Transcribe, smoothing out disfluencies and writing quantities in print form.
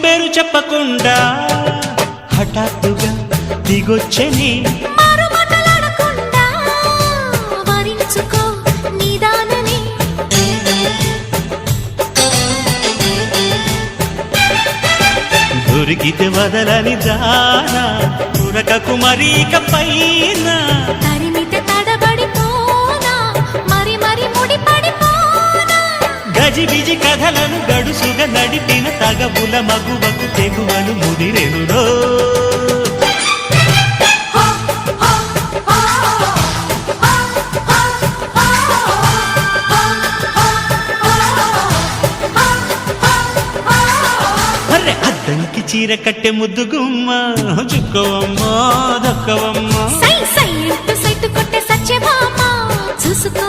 పేరు చెప్పకుండా హఠాత్తుగా దిగొచ్చని దొరికితే వదలని దానా ఉరకకు మరీక పైన తరిమితే తడబడిపోనా మరి మరి ముడిపడిపోనా గజిబిజి కథలను గడుసుగా నడిపిన తగబుల మగువకు తెగువలు ముదిరెనురో అద్దంకి చీర కట్టె ముద్దు గుమ్మ చుక్కవమ్మా దక్కవమ్మా సై సై కొట్టే సత్యభామ చూసుకో